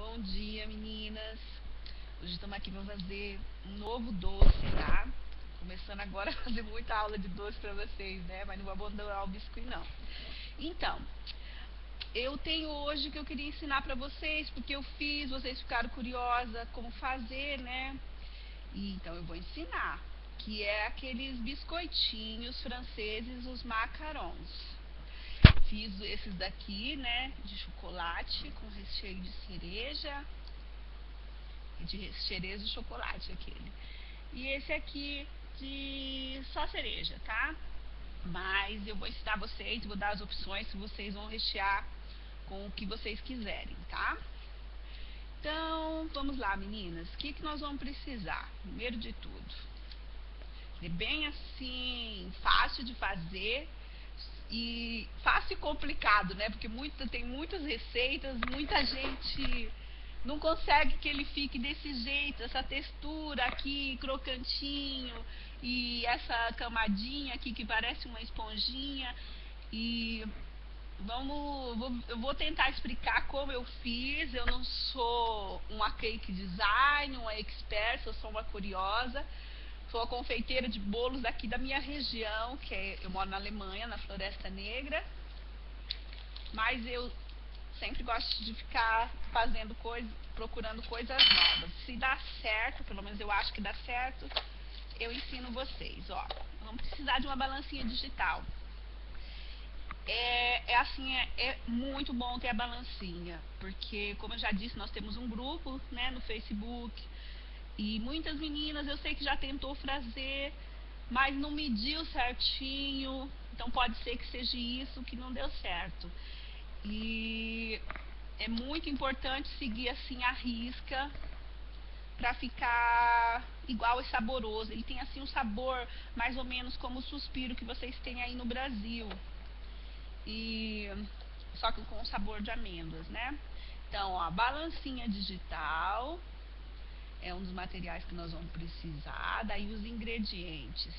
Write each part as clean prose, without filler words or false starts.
Bom dia, meninas. Hoje estamos aqui para fazer um novo doce, tá? Começando agora a fazer muita aula de doce para vocês, né? Mas não vou abandonar o biscuit, não. Então, eu tenho hoje que eu queria ensinar para vocês, porque eu fiz, vocês ficaram curiosas como fazer, né? Então, eu vou ensinar, que é aqueles biscoitinhos franceses, os macarons. Fiz esses daqui, né, de chocolate com recheio de cereja, de cereja e chocolate aquele. E esse aqui de só cereja, tá? Mas eu vou ensinar vocês, vou dar as opções que vocês vão rechear com o que vocês quiserem, tá? Então, vamos lá, meninas. O que nós vamos precisar? Primeiro de tudo, é bem assim, fácil de fazer e fácil e complicado, né? Porque tem muitas receitas, muita gente não consegue que ele fique desse jeito, essa textura aqui, crocantinho, e essa camadinha aqui que parece uma esponjinha. E eu vou tentar explicar como eu fiz. Eu não sou uma cake design, uma expert, eu sou uma curiosa. Sou a confeiteira de bolos aqui da minha região, eu moro na Alemanha, na Floresta Negra. Mas eu sempre gosto de ficar fazendo coisas, procurando coisas novas. Se dá certo, pelo menos eu acho que dá certo, eu ensino vocês. Ó, vamos precisar de uma balancinha digital. É muito bom ter a balancinha, porque, como eu já disse, nós temos um grupo, né, no Facebook, e muitas meninas eu sei que já tentou fazer, mas não mediu certinho, então pode ser que seja isso que não deu certo. E é muito importante seguir assim a risca para ficar igual e saboroso. Ele tem assim um sabor mais ou menos como o suspiro que vocês têm aí no Brasil, e só que com sabor de amêndoas, né? Então, ó, a balancinha digital é um dos materiais que nós vamos precisar. Daí os ingredientes: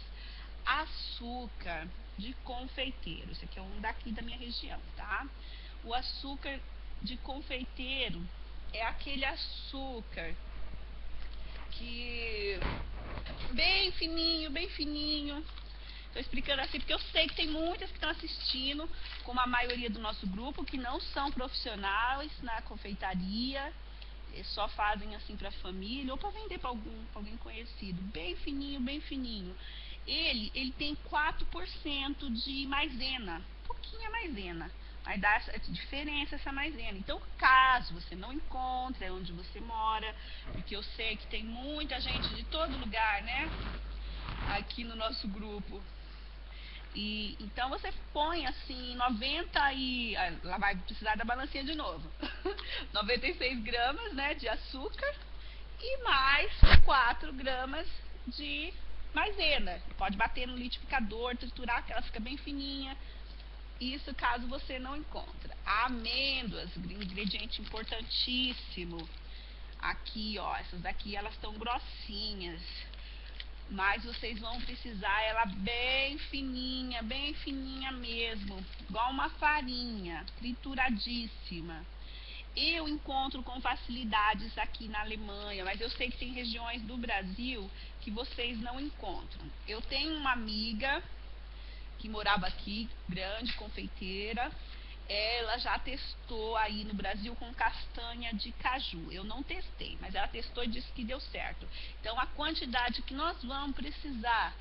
açúcar de confeiteiro, esse aqui é um daqui da minha região, tá? O açúcar de confeiteiro é aquele açúcar que bem fininho. Estou explicando assim porque eu sei que tem muitas que estão assistindo, como a maioria do nosso grupo, que não são profissionais na confeitaria, só fazem assim para família ou para vender para alguém conhecido. Bem fininho, bem fininho. Ele tem 4% de maisena, pouquinha maisena, mas dá essa diferença, essa maisena. Então, caso você não encontre onde você mora, porque eu sei que tem muita gente de todo lugar, né, aqui no nosso grupo, e então você põe assim 90 e lá vai precisar da balancinha de novo. 96 gramas, né, de açúcar e mais 4 gramas de maisena. Pode bater no liquidificador, triturar, que ela fica bem fininha. Isso caso você não encontra. Amêndoas, ingrediente importantíssimo. Aqui, ó, essas daqui elas estão grossinhas, mas vocês vão precisar ela bem fininha mesmo, igual uma farinha, trituradíssima. Eu encontro com facilidades aqui na Alemanha, mas eu sei que tem regiões do Brasil que vocês não encontram. Eu tenho uma amiga que morava aqui, grande confeiteira. Ela já testou aí no Brasil com castanha de caju. Eu não testei, mas ela testou e disse que deu certo. Então, a quantidade que nós vamos precisar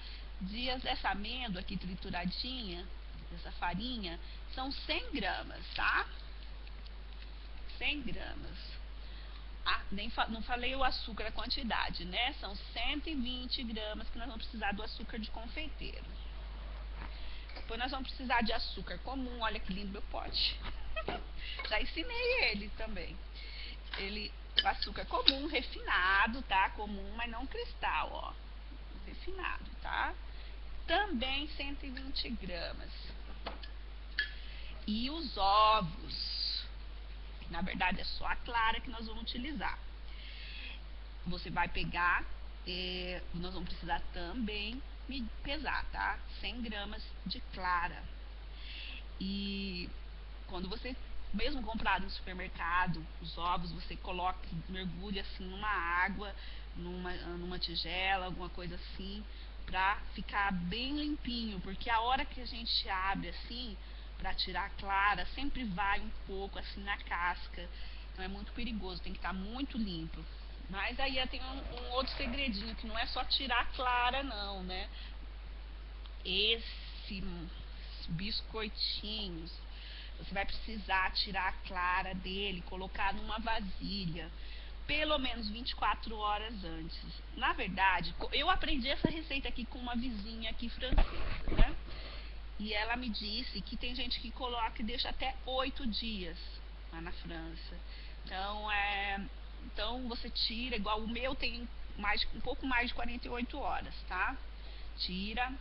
dessa amêndoa aqui trituradinha, dessa farinha, são 100 gramas, tá? 100 gramas. Não falei o açúcar, a quantidade, né? São 120 gramas que nós vamos precisar do açúcar de confeiteiro. Depois nós vamos precisar de açúcar comum. Olha que lindo meu pote. Já ensinei ele também. O açúcar comum, refinado, tá? Comum, mas não cristal, ó. Refinado, tá? Também 120 gramas. E os ovos. Na verdade é só a clara que nós vamos utilizar. Você vai pegar, nós vamos precisar também pesar, tá? 100 gramas de clara. E quando você mesmo comprado no supermercado, os ovos você coloca, mergulha assim numa água, numa tigela, alguma coisa assim, pra ficar bem limpinho, porque a hora que a gente abre assim, pra tirar a clara, sempre vai um pouco assim na casca, então é muito perigoso, tem que estar muito limpo. Mas aí tem um outro segredinho, que não é só tirar a clara não, né? Esses biscoitinhos, você vai precisar tirar a clara dele, colocar numa vasilha, pelo menos 24 horas antes. Na verdade, eu aprendi essa receita aqui com uma vizinha aqui francesa, né? E ela me disse que tem gente que coloca e deixa até 8 dias lá na França. Então você tira, igual o meu tem um pouco mais de 48 horas, tá? Tira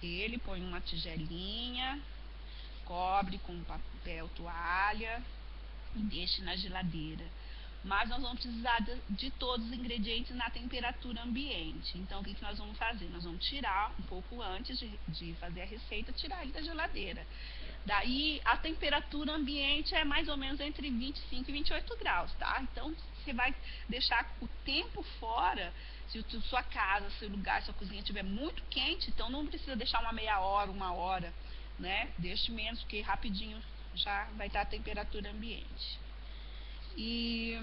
ele, põe uma tigelinha, cobre com papel toalha e deixe na geladeira. Mas nós vamos precisar de todos os ingredientes na temperatura ambiente. Então o que nós vamos fazer? Nós vamos tirar um pouco antes de fazer a receita, tirar ele da geladeira. Daí a temperatura ambiente é mais ou menos entre 25 e 28 graus, tá? Então você vai deixar o tempo fora. Se sua casa, seu lugar, sua cozinha estiver muito quente, então não precisa deixar uma meia hora, 1 hora, né? Deixe menos, porque rapidinho já vai estar a temperatura ambiente. E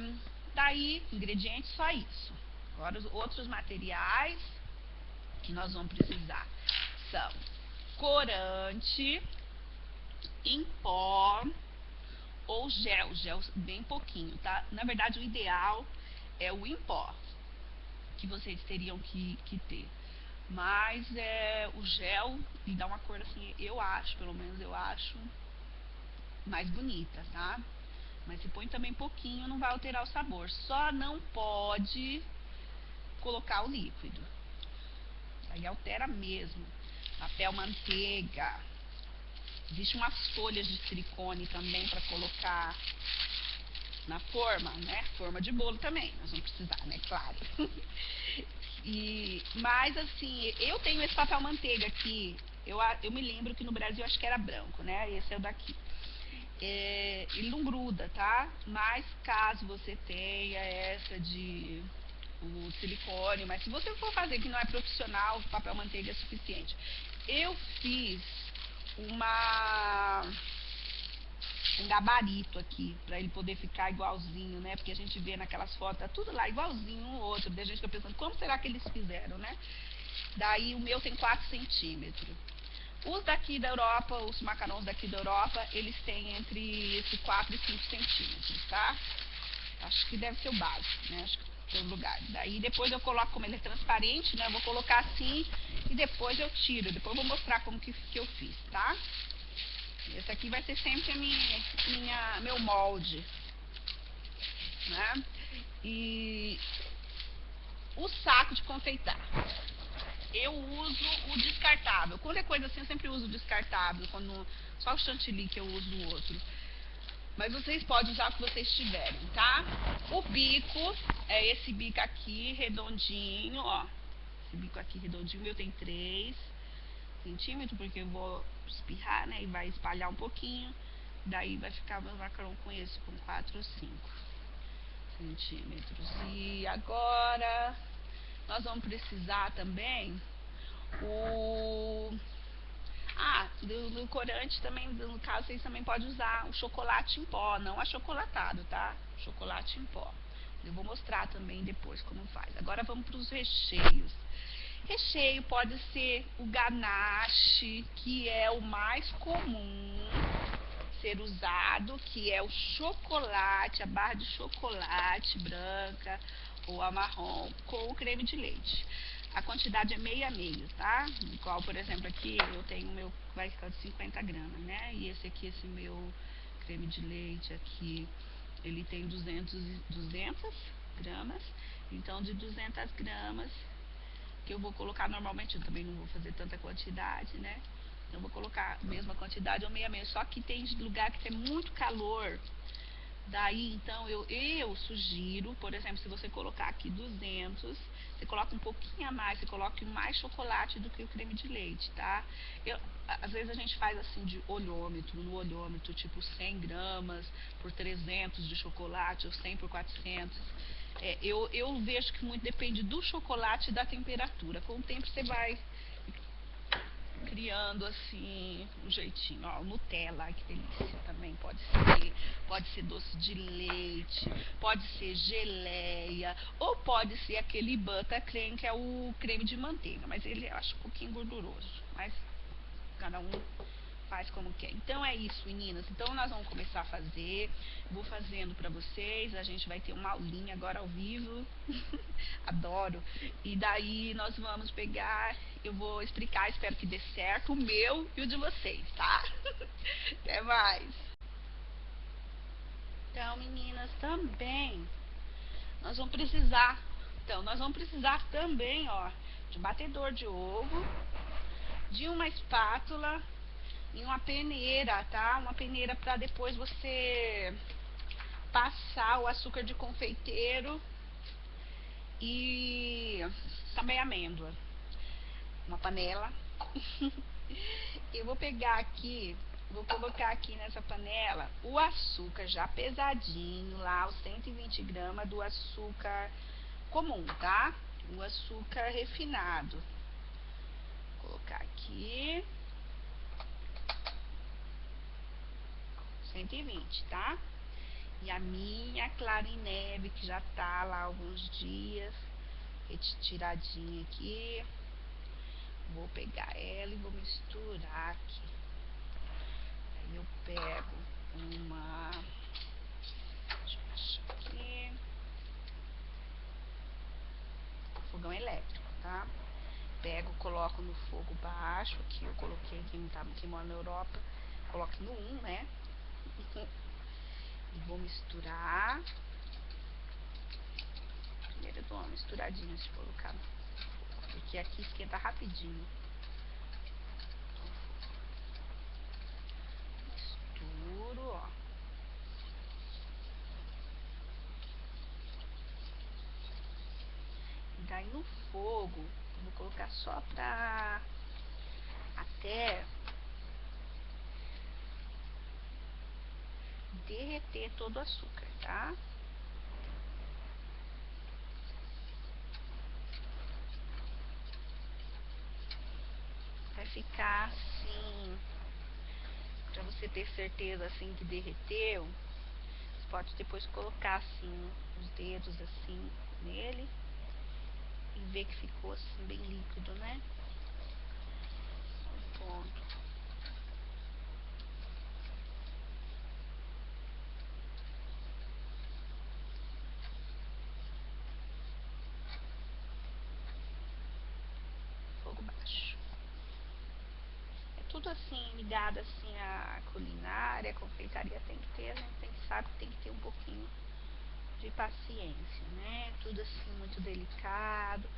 daí, ingredientes, só isso. Agora os outros materiais que nós vamos precisar são corante em pó ou gel bem pouquinho, tá? Na verdade o ideal é o em pó que vocês teriam que ter, mas o gel lhe dá uma cor assim, pelo menos eu acho mais bonita, tá? Mas se põe também pouquinho, não vai alterar o sabor. Só não pode colocar o líquido, aí altera mesmo. Papel manteiga, existe umas folhas de silicone também para colocar na forma, né? Forma de bolo também, nós vamos precisar, né? Claro. Mas assim, eu tenho esse papel manteiga aqui. Eu me lembro que no Brasil acho que era branco, né? Esse é o daqui. Ele não gruda, tá? Mas caso você tenha essa de o silicone, mas se você for fazer que não é profissional, o papel manteiga é suficiente. Eu fiz um gabarito aqui, pra ele poder ficar igualzinho, né? Porque a gente vê naquelas fotos, tá tudo lá igualzinho um outro. Daí a gente fica pensando, como será que eles fizeram, né? Daí o meu tem 4 centímetros. Os daqui da Europa, os macarrões daqui da Europa, eles têm entre esse 4 e 5 centímetros, tá? Acho que deve ser o básico, né? Acho que todo lugar. Daí depois eu coloco, como ele é transparente, né? Eu vou colocar assim e depois eu tiro. Depois eu vou mostrar como que eu fiz, tá? Esse aqui vai ser sempre meu molde, né? E o saco de confeitar. Eu uso o descartável. Quando é coisa assim, eu sempre uso o descartável. Só o chantilly que eu uso no outro. Mas vocês podem usar o que vocês tiverem, tá? O bico é esse bico aqui, redondinho, ó. Esse bico aqui redondinho, o meu tem 3 centímetros, porque eu vou espirrar, né? E vai espalhar um pouquinho. Daí vai ficar meu macarrão com esse, com 4 ou 5 centímetros. E agora nós vamos precisar também do corante também, no caso vocês também podem usar o chocolate em pó, não achocolatado, tá? Chocolate em pó. Eu vou mostrar também depois como faz. Agora vamos para os recheios. Recheio pode ser o ganache, que é o mais comum ser usado, que é o chocolate, a barra de chocolate branca ou a marrom com o creme de leite. A quantidade é meio a meio, tá? Igual, por exemplo, aqui eu tenho o meu, vai ficar de 50 gramas, né? E esse meu creme de leite aqui, ele tem 200 gramas. Então, de 200 gramas, que eu vou colocar normalmente, eu também não vou fazer tanta quantidade, né? Então, eu vou colocar a mesma quantidade ou meio a meio. Só que tem lugar que tem muito calor, Daí, então, eu sugiro, por exemplo, se você colocar aqui 200, você coloca um pouquinho a mais, você coloca mais chocolate do que o creme de leite, tá? Às vezes a gente faz assim de olhômetro, no olhômetro, tipo 100 gramas por 300 de chocolate, ou 100 por 400. Eu vejo que muito depende do chocolate e da temperatura. Com o tempo você vai criando assim um jeitinho. Ó, Nutella, que delícia também pode ser doce de leite, pode ser geleia, ou pode ser aquele buttercream, que é o creme de manteiga, mas ele eu acho um pouquinho gorduroso, mas cada um faz como quer. Então é isso, meninas. Então nós vamos começar a fazer. Vou fazendo para vocês. A gente vai ter uma aulinha agora ao vivo. Adoro. E daí nós vamos pegar. Eu vou explicar, espero que dê certo, o meu e o de vocês, tá? Até mais. Então, meninas, também nós vamos precisar. Então, nós vamos precisar também, ó, de um batedor de ovo, de uma espátula e uma peneira, tá? Uma peneira para depois você passar o açúcar de confeiteiro e também amêndoa. Uma panela. Eu vou pegar aqui, vou colocar aqui nessa panela o açúcar já pesadinho, lá os 120 gramas do açúcar comum, tá? O açúcar refinado. Vou colocar aqui 120, tá? E a minha clara em neve, que já tá lá há alguns dias, retiradinha aqui. Vou pegar ela e vou misturar aqui. Aí eu pego uma... Deixa eu achar aqui. Fogão elétrico, tá? Pego, coloco no fogo baixo. Aqui eu coloquei, quem mora na Europa, coloque no 1, né? E vou misturar. Primeiro eu dou uma misturadinha de colocar no fogo, porque aqui esquenta rapidinho. Misturo, ó. E daí no fogo, eu vou colocar só pra até derreter todo o açúcar, tá? Vai ficar assim, pra você ter certeza assim que derreteu. Você pode depois colocar assim os dedos assim nele e ver que ficou assim bem líquido, né? Um ponto. Fogo baixo. É tudo assim ligado assim à culinária, a confeitaria tem que ter, a gente tem que saber que tem que ter um pouquinho de paciência, né? Tudo assim muito delicado,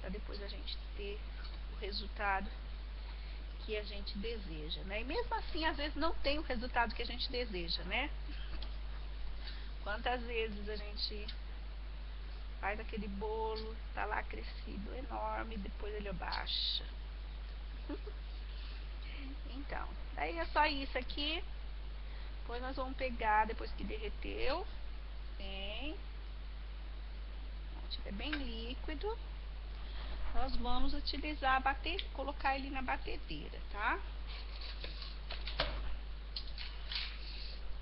para depois a gente ter o resultado que a gente deseja, né? E mesmo assim, às vezes não tem o resultado que a gente deseja, né? Quantas vezes a gente faz aquele bolo, tá lá crescido enorme, depois ele abaixa. Então, daí é só isso aqui. Depois nós vamos pegar, depois que derreteu, bem, quando tiver bem líquido, nós vamos utilizar, colocar ele na batedeira, tá?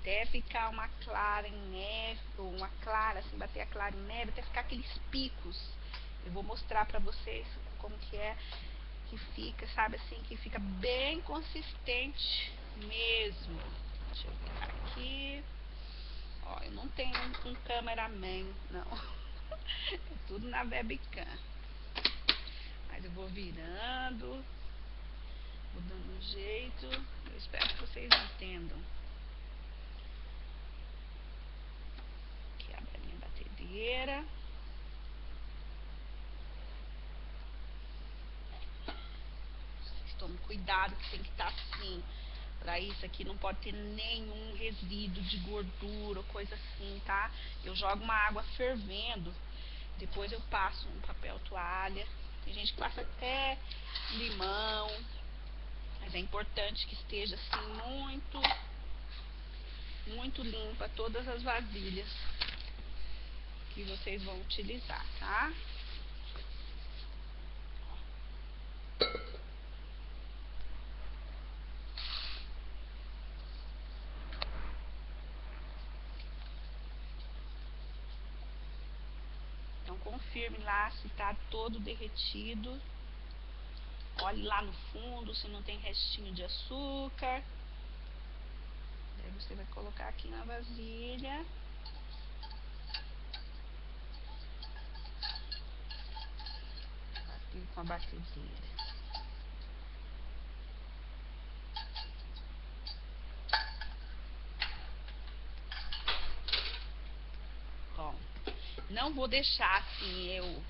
Até ficar uma clara em neve, ou uma clara, assim, bater a clara em neve, até ficar aqueles picos. Eu vou mostrar pra vocês como que é que fica, sabe assim, que fica bem consistente mesmo. Deixa eu virar aqui. Ó, eu não tenho um cameraman, não. É tudo na webcam. Mas eu vou virando, vou dando um jeito. Eu espero que vocês entendam. Aqui abre a minha batedeira. Vocês tomem cuidado que tem que estar assim, Para isso aqui não pode ter nenhum resíduo de gordura ou coisa assim, tá? Eu jogo uma água fervendo, depois eu passo um papel toalha. Tem gente que passa até limão, mas é importante que esteja assim muito limpa todas as vasilhas que vocês vão utilizar, tá? Então confirme lá se tá todo derretido. Olhe lá no fundo se não tem restinho de açúcar. Daí você vai colocar aqui na vasilha. Bater com a batedeira. Bom, não vou deixar assim eu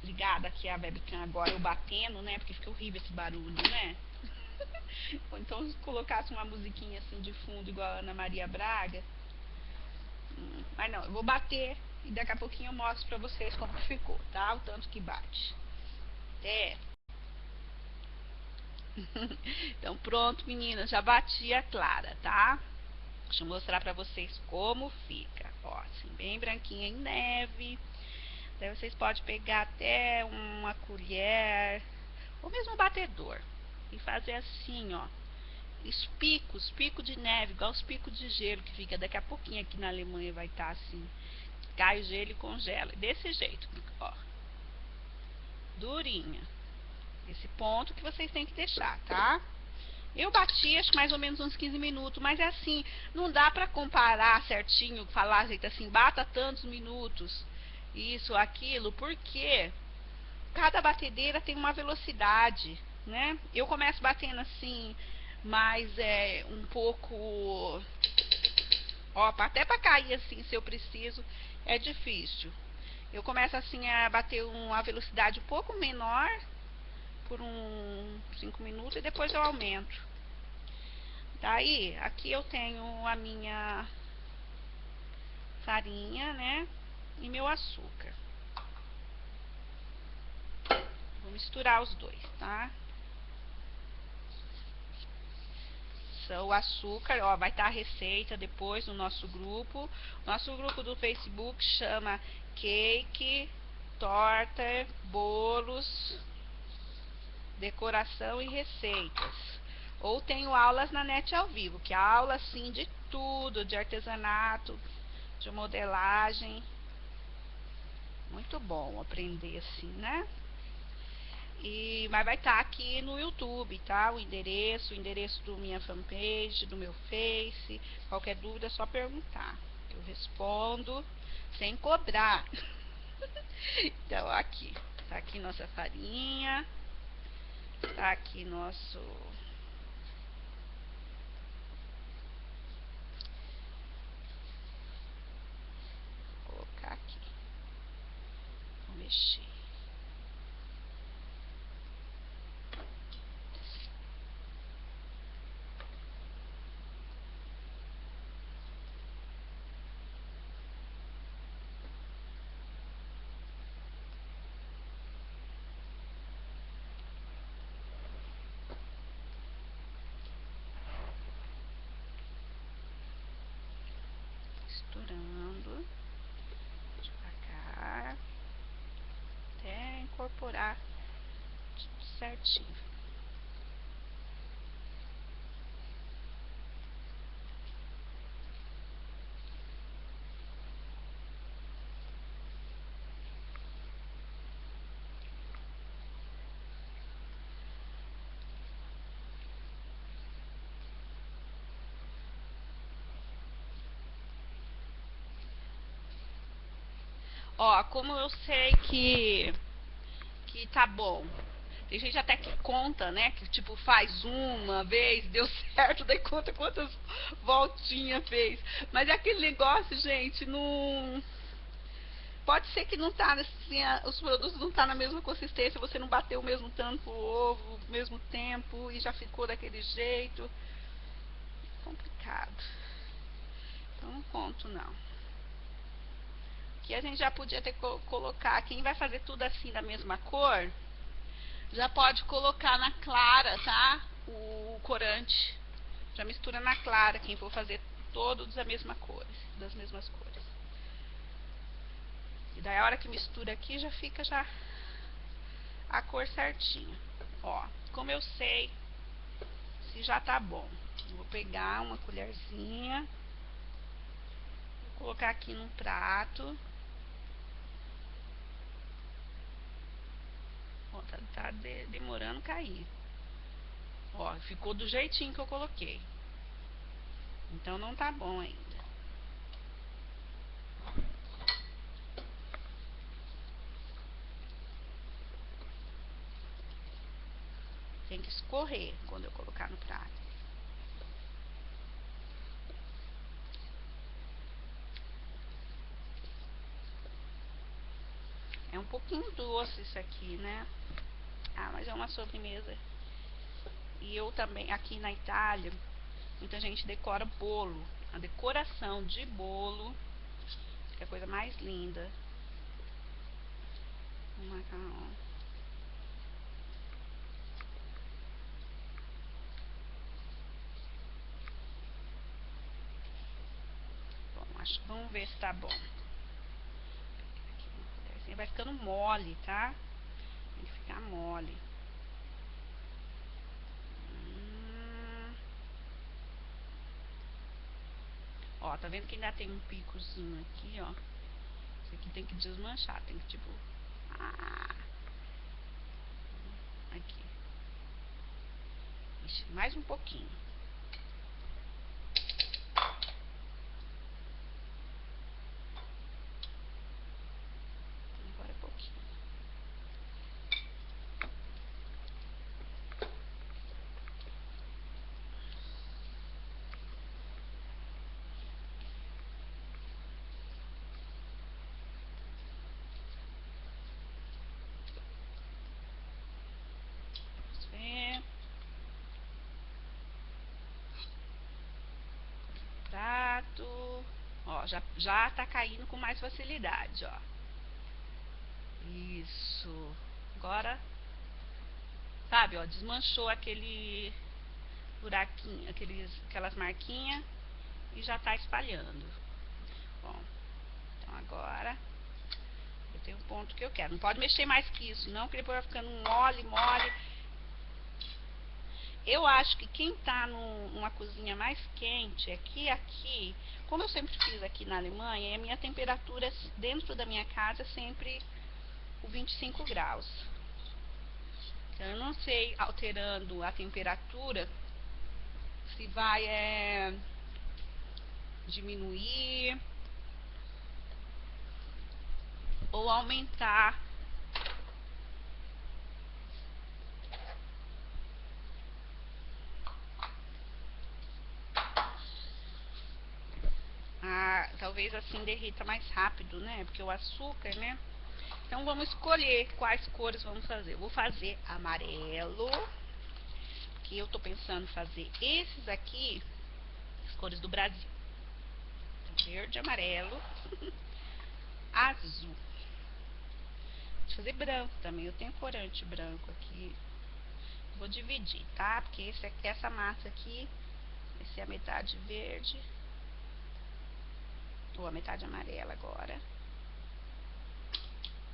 ligada aqui a webcam agora, eu batendo, né? Porque fica horrível esse barulho, né? Ou então se colocasse uma musiquinha assim de fundo igual a Ana Maria Braga. Mas não, eu vou bater e daqui a pouquinho eu mostro pra vocês como que ficou, tá? O tanto que bate. É. Então pronto, meninas, já bati a clara, tá? Deixa eu mostrar pra vocês como fica. Ó, assim, bem branquinha em neve. Daí vocês podem pegar até uma colher, ou mesmo um batedor, e fazer assim, ó. Os picos de neve, igual os picos de gelo que fica daqui a pouquinho aqui na Alemanha vai estar assim. Cai o gelo e congela. Desse jeito, ó. Durinha. Esse ponto que vocês têm que deixar, tá? Eu bati acho mais ou menos uns 15 minutos, mas é assim, não dá pra comparar certinho, falar jeito assim, bata tantos minutos, isso, aquilo, porque cada batedeira tem uma velocidade, né? Eu começo batendo assim, mas é um pouco, ó, até pra cair assim, se eu preciso, é difícil. Eu começo assim a bater uma velocidade um pouco menor, por uns 5 minutos, e depois eu aumento. Daí, aqui eu tenho a minha farinha, né? E meu açúcar. Vou misturar os dois, tá? O açúcar, ó, vai estar a receita depois no nosso grupo. Nosso grupo do Facebook chama Cake, Torta, Bolos, Decoração e Receitas. Ou tenho aulas na net ao vivo, que é aula assim de tudo, de artesanato, de modelagem. Muito bom aprender assim, né? Mas vai estar aqui no YouTube, tá? O endereço do minha fanpage, do meu Face. Qualquer dúvida é só perguntar. Eu respondo sem cobrar. Então, aqui. Tá aqui nossa farinha. Tá aqui nosso... Vou colocar aqui. Vou mexer. Misturando devagar até incorporar tudo certinho. Ó, como eu sei que tá bom. Tem gente até que conta, né? Que tipo faz uma vez, deu certo, daí conta quantas voltinhas fez. Mas é aquele negócio, gente, não. Pode ser que não tá assim, os produtos não tá na mesma consistência, você não bateu o mesmo tanto o ovo, o mesmo tempo e já ficou daquele jeito. Complicado. Então não conto não. Que a gente já podia ter colocar, quem vai fazer tudo assim da mesma cor, já pode colocar na clara, tá? O corante. Já mistura na clara, quem for fazer todos da mesma cor, das mesmas cores. E daí a hora que mistura aqui já fica já a cor certinha. Ó, como eu sei se já tá bom. Vou pegar uma colherzinha, vou colocar aqui num prato. Ó, tá demorando cair. Ó, ficou do jeitinho que eu coloquei. Então não tá bom ainda. Tem que escorrer quando eu colocar no prato. É um pouquinho doce isso aqui, né? Ah, mas é uma sobremesa. E eu também, aqui na Itália, muita gente decora bolo. A decoração de bolo, que é a coisa mais linda. Um macarrão. Bom, vamos ver se tá bom. Assim, vai ficando mole, tá? Tem que ficar mole. Ó, tá vendo que ainda tem um picozinho aqui, ó. Isso aqui tem que desmanchar, tem que tipo... aqui. Ixi, mais um pouquinho. Agora é pouquinho. Vamos ver. Prato. Ó, já tá caindo com mais facilidade, ó. Isso. Agora, sabe, ó, desmanchou aquele buraquinho, aquelas marquinhas e já tá espalhando. Bom, então agora eu tenho um ponto que eu quero. Não pode mexer mais que isso, não, porque depois vai ficando mole. Eu acho que quem tá numa cozinha mais quente é que aqui, como eu sempre fiz aqui na Alemanha, a minha temperatura dentro da minha casa é sempre o 25 graus. Então, eu não sei, alterando a temperatura, se vai diminuir ou aumentar. Talvez assim derrita mais rápido, né? Porque o açúcar, né? Então vamos escolher quais cores vamos fazer. Eu vou fazer amarelo, que eu tô pensando em fazer esses aqui, as cores do Brasil. Então, verde, amarelo, azul. Vou fazer branco também. Eu tenho corante branco aqui. Vou dividir, tá? Porque essa massa aqui vai ser a metade verde ou a metade amarela agora.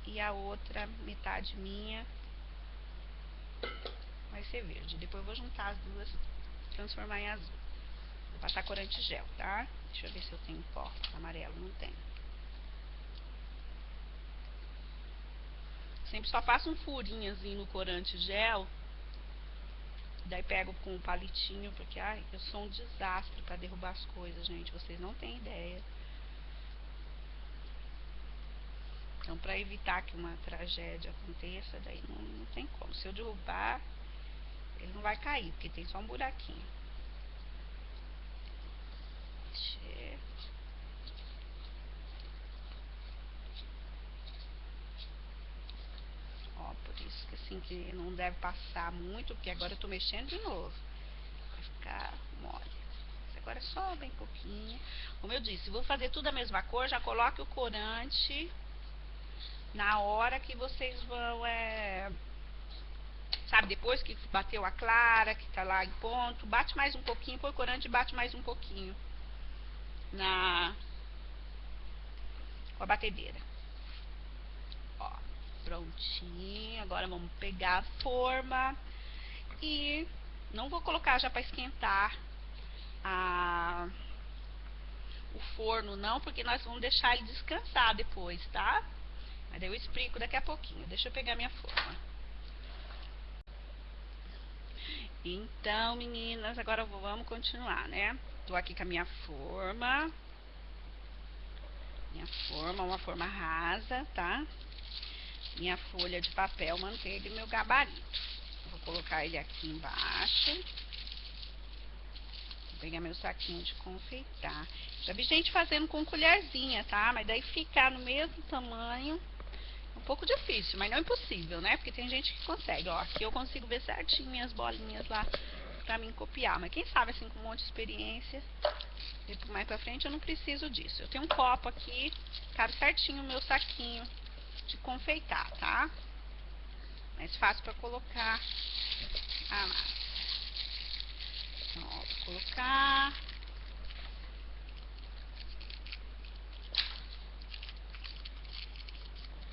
E a outra metade minha vai ser verde. Depois eu vou juntar as duas, transformar em azul. Vou passar corante gel, tá? Deixa eu ver se eu tenho pó amarelo. Não tenho. Sempre só faço um furinhozinho no corante gel. Daí pego com um palitinho, porque ai, eu sou um desastre pra derrubar as coisas, gente. Vocês não têm ideia. Então, pra evitar que uma tragédia aconteça, daí não tem como. Se eu derrubar, ele não vai cair, porque tem só um buraquinho. não deve passar muito, porque agora eu tô mexendo de novo. Vai ficar mole. Agora é só bem pouquinho. Como eu disse, vou fazer tudo a mesma cor, já coloque o corante na hora que vocês vão, sabe, depois que bateu a clara, que tá lá em ponto, bate mais um pouquinho, põe o corante e bate mais um pouquinho com a batedeira. Ó, prontinho. Agora vamos pegar a forma e não vou colocar já para esquentar o forno não, porque nós vamos deixar ele descansar depois, tá? Mas daí eu explico daqui a pouquinho. Deixa eu pegar minha forma. Então, meninas, agora vamos continuar, né? Tô aqui com a minha forma. Minha forma, uma forma rasa, tá? Minha folha de papel manteiga e meu gabarito. Vou colocar ele aqui embaixo. Vou pegar meu saquinho de confeitar. Já vi gente fazendo com colherzinha, tá? Mas daí ficar no mesmo tamanho é um pouco difícil, mas não é impossível, né? Porque tem gente que consegue. Ó, aqui eu consigo ver certinho minhas bolinhas lá pra mim copiar. Mas quem sabe, assim, com um monte de experiência, mais pra frente eu não preciso disso. Eu tenho um copo aqui, cabe certinho o meu saquinho de confeitar, tá? Mais fácil pra colocar a massa. Então, ó, vou colocar.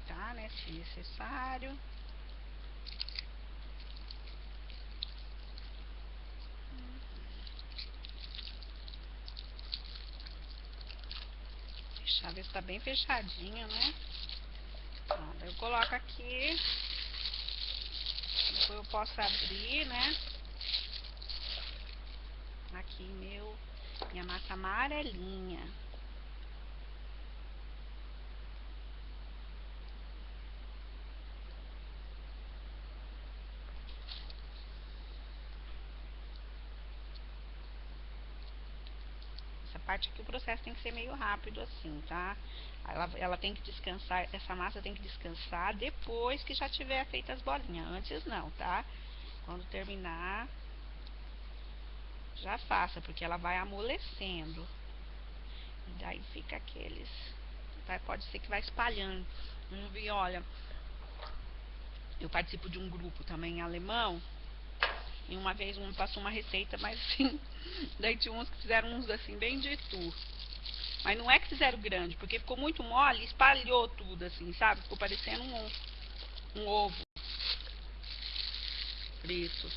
Tá, né? Se necessário. Deixar ver se tá bem fechadinho, né? Então, eu coloco aqui. Depois eu posso abrir, né? Aqui minha massa amarelinha. Essa parte aqui o processo tem que ser meio rápido assim, tá? Ela tem que descansar, essa massa tem que descansar depois que já tiver feito as bolinhas. Antes não, tá? Quando terminar, já faça, porque ela vai amolecendo. E daí fica aqueles... Tá? Pode ser que vai espalhando. Eu vi, olha... Eu participo de um grupo também alemão. E uma vez um passou uma receita, mas assim... Daí tinha uns que fizeram uns assim, bem de tu. Mas não é que fizeram grande, porque ficou muito mole e espalhou tudo assim, sabe? Ficou parecendo um ovo frito.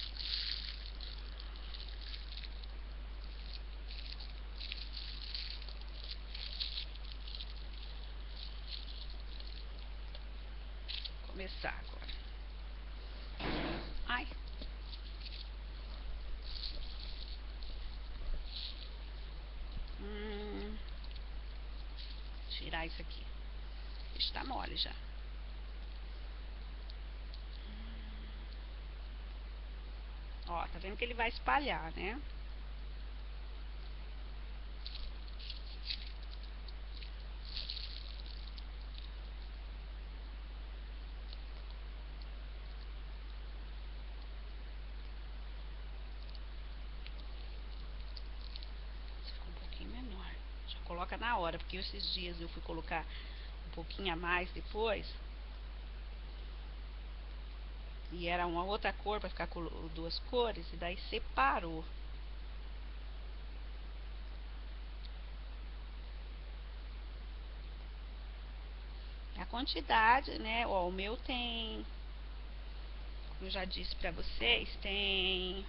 Vou começar agora. Ai. Tirar isso aqui. Está mole já. Ó, tá vendo que ele vai espalhar, né? Ficou um pouquinho menor. Já coloca na hora, porque esses dias eu fui colocar um pouquinho a mais depois. E era uma outra cor para ficar com duas cores, e daí separou. A quantidade, né? Ó, o meu tem, como eu já disse pra vocês, tem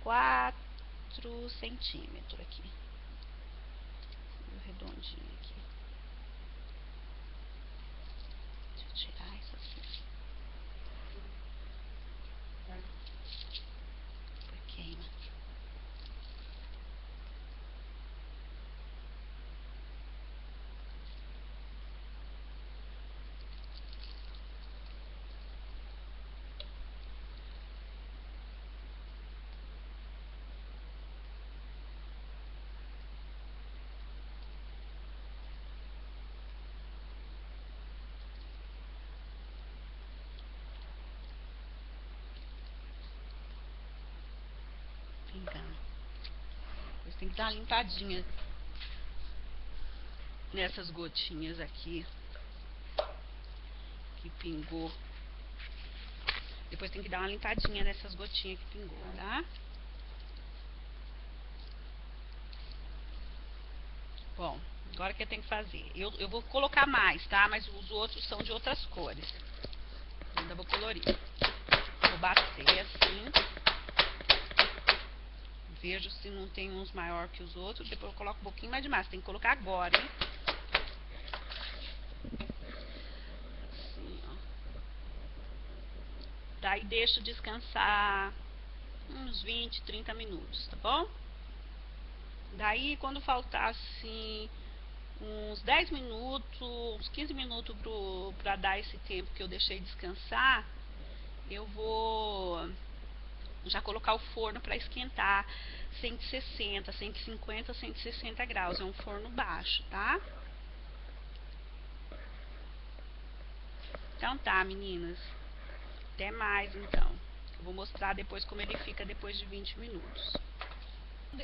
4 centímetros aqui. Meio redondinho aqui. Deixa eu tirar isso aqui. Depois queima. Tem que dar uma limpadinha nessas gotinhas aqui que pingou. Depois tem que dar uma limpadinha nessas gotinhas que pingou, tá? Bom, agora o que eu tenho que fazer? Eu vou colocar mais, tá? Mas os outros são de outras cores. Ainda vou colorir. Vou bater assim. Vejo se não tem uns maior que os outros. Depois eu coloco um pouquinho mais de massa. Tem que colocar agora, hein? Assim, ó. Daí deixo descansar uns 20, 30 minutos, tá bom? Daí quando faltar assim uns 10 minutos, uns 15 minutos pra dar esse tempo que eu deixei descansar, eu vou já colocar o forno para esquentar 160, 150, 160 graus. É um forno baixo, tá? Então tá, meninas. Até mais, então. Eu vou mostrar depois como ele fica depois de 20 minutos.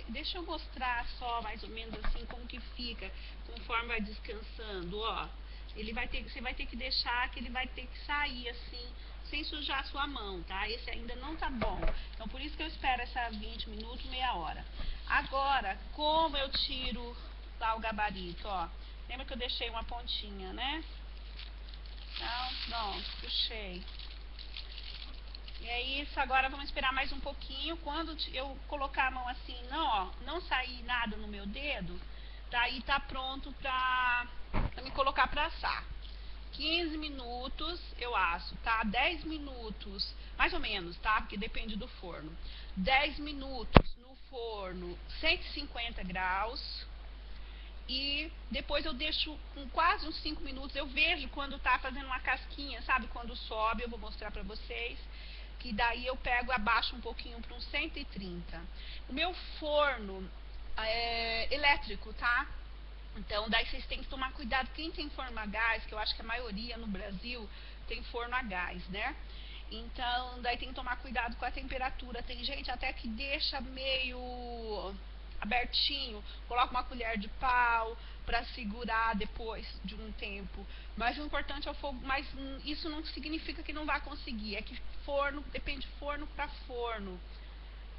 Deixa eu mostrar só mais ou menos assim como que fica conforme vai descansando, ó. Você vai ter que deixar que ele vai ter que sair assim, sem sujar a sua mão, tá? Esse ainda não tá bom. Então por isso que eu espero essa 20 minutos, meia hora. Agora, como eu tiro lá o gabarito, ó. Lembra que eu deixei uma pontinha, né? Então, pronto, puxei. E é isso, agora vamos esperar mais um pouquinho. Quando eu colocar a mão assim, não sair nada no meu dedo, daí tá pronto pra me colocar pra assar. 15 minutos eu asso, tá? 10 minutos, mais ou menos, tá? Porque depende do forno. 10 minutos no forno, 150 graus. E depois eu deixo quase uns 5 minutos. Eu vejo quando tá fazendo uma casquinha, sabe? Quando sobe, eu vou mostrar pra vocês. Que daí eu pego, abaixo um pouquinho para uns 130. O meu forno é elétrico, tá? Então daí vocês têm que tomar cuidado. Quem tem forno a gás, que eu acho que a maioria no Brasil tem forno a gás, né? Então daí tem que tomar cuidado com a temperatura. Tem gente até que deixa meio abertinho, coloca uma colher de pau para segurar depois de um tempo. Mas o importante é o fogo. Mas isso não significa que não vai conseguir. É que forno, depende de forno para forno.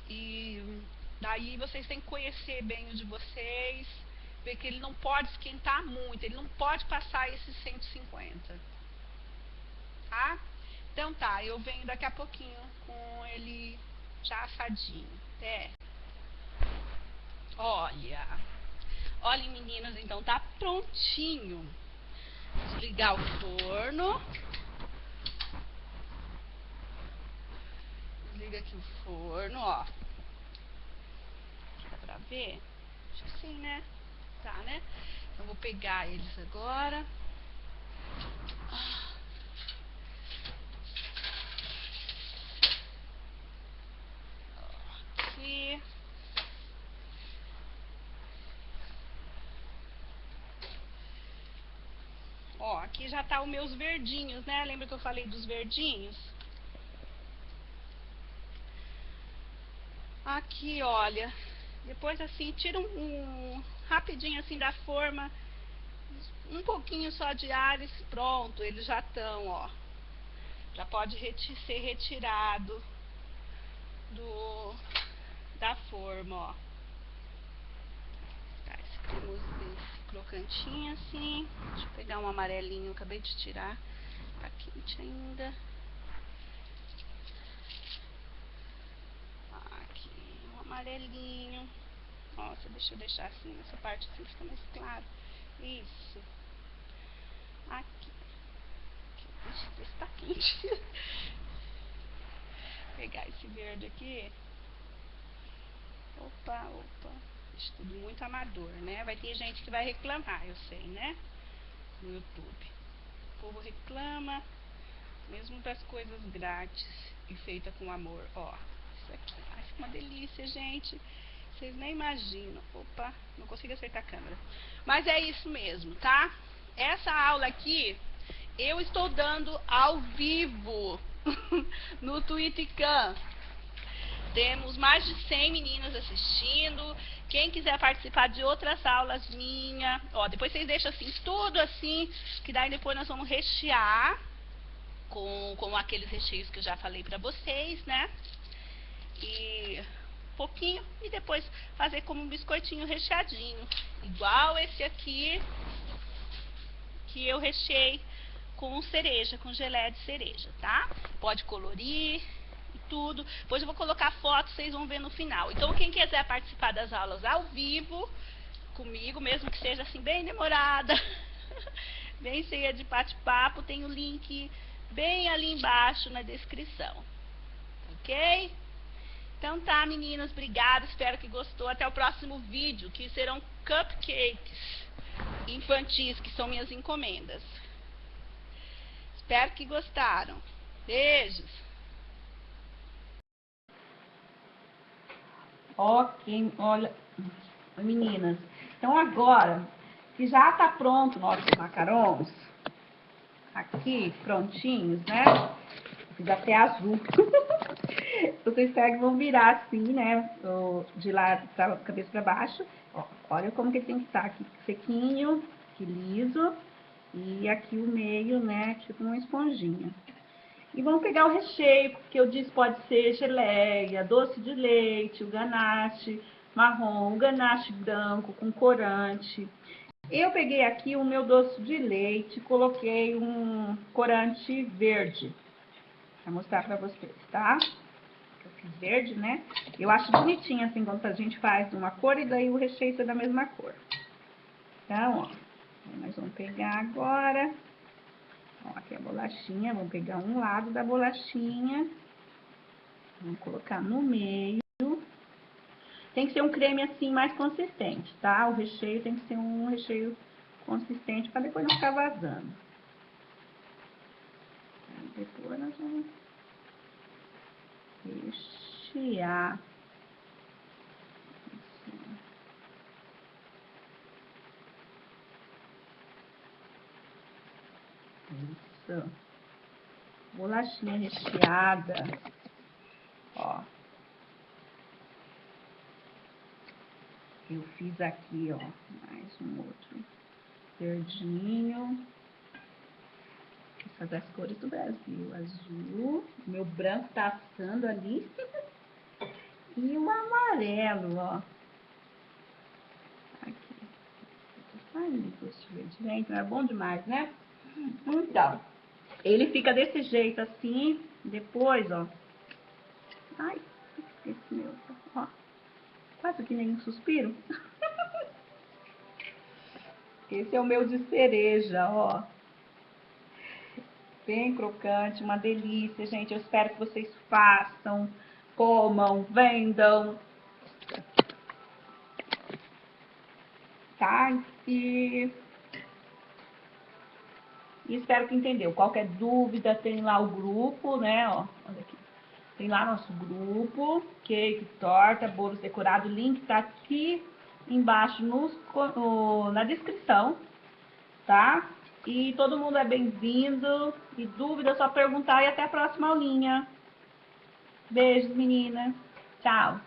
E daí vocês têm que conhecer bem o de vocês, ver que ele não pode esquentar muito, ele não pode passar esses 150. Tá? Então tá, eu venho daqui a pouquinho com ele já assadinho. Até. Olha, meninas, então tá prontinho. Desligar o forno. Desliga aqui o forno, ó. Dá pra ver? Acho que sim, né? Tá, né? Eu vou pegar eles agora. Aqui. Ó, aqui já tá os meus verdinhos, né? Lembra que eu falei dos verdinhos? Aqui, olha. Depois assim, tira rapidinho assim da forma. Um pouquinho só de ares, pronto, eles já estão, ó. Já pode ser retirado da forma, ó. Tá, esse crocantinho assim. Deixa eu pegar um amarelinho, acabei de tirar. Tá quente ainda. Aqui, um amarelinho. Nossa, deixa eu deixar assim, nessa parte assim fica mais claro. Isso. Aqui. Esse tá quente. Vou pegar esse verde aqui. Opa. Isso tudo muito amador, né? Vai ter gente que vai reclamar, eu sei, né? No YouTube. O povo reclama, mesmo das coisas grátis e feita com amor. Ó, isso aqui. Ai, fica uma delícia, gente. Vocês nem imaginam. Opa, não consigo acertar a câmera. Mas é isso mesmo, tá? Essa aula aqui, eu estou dando ao vivo no Twitter. Temos mais de 100 meninas assistindo. Quem quiser participar de outras aulas minhas, ó, depois vocês deixam assim, tudo assim, que daí depois nós vamos rechear com aqueles recheios que eu já falei pra vocês, né? E pouquinho, e depois fazer como um biscoitinho recheadinho, igual esse aqui que eu recheei com cereja, com geleia de cereja, tá? Pode colorir e tudo. Depois eu vou colocar foto, vocês vão ver no final. Então quem quiser participar das aulas ao vivo comigo, mesmo que seja assim bem demorada, bem cheia de bate-papo, tem o link bem ali embaixo na descrição, ok? Então tá, meninas, obrigada, espero que gostou. Até o próximo vídeo, que serão cupcakes infantis, que são minhas encomendas. Espero que gostaram. Beijos. Ok, olha, meninas, então agora que já tá pronto nossos macarons, aqui prontinhos, né? Fiz até azul. Vocês pegam e vão virar assim, né? De lá, pra cabeça pra baixo. Ó, olha como que ele tem que estar aqui sequinho, aqui liso. E aqui o meio, né? Tipo uma esponjinha. E vamos pegar o recheio, que eu disse pode ser geleia, doce de leite, o ganache marrom, o ganache branco com corante. Eu peguei aqui o meu doce de leite, coloquei um corante verde, pra mostrar pra vocês, tá? Eu fiz verde, né? Eu acho bonitinho assim, quando a gente faz uma cor e daí o recheio é da mesma cor. Então, ó, nós vamos pegar agora, ó, aqui a bolachinha, vamos pegar um lado da bolachinha, vamos colocar no meio. Tem que ser um creme assim mais consistente, tá? O recheio tem que ser um recheio consistente para depois não ficar vazando. Aí depois nós vamos rechear. Isso. Bolachinha recheada. Ó. Eu fiz aqui, ó, mais um outro verdinho. Essas as cores do Brasil. Azul. Meu branco tá assando ali. E o amarelo, ó. Aqui. Ai, doce verde. Gente, é bom demais, né? Então, ele fica desse jeito assim. Depois, ó. Ai, esse meu, ó. Quase que nem um suspiro. Esse é o meu de cereja, ó. Bem crocante, uma delícia, gente. Eu espero que vocês façam, comam, vendam. Tá? E espero que entendeu. Qualquer dúvida, tem lá o grupo, né? Ó, olha aqui. Tem lá nosso grupo, cake, torta, bolos decorados. O link tá aqui embaixo na descrição, tá? E todo mundo é bem-vindo. E dúvida é só perguntar e até a próxima aulinha. Beijos, meninas. Tchau.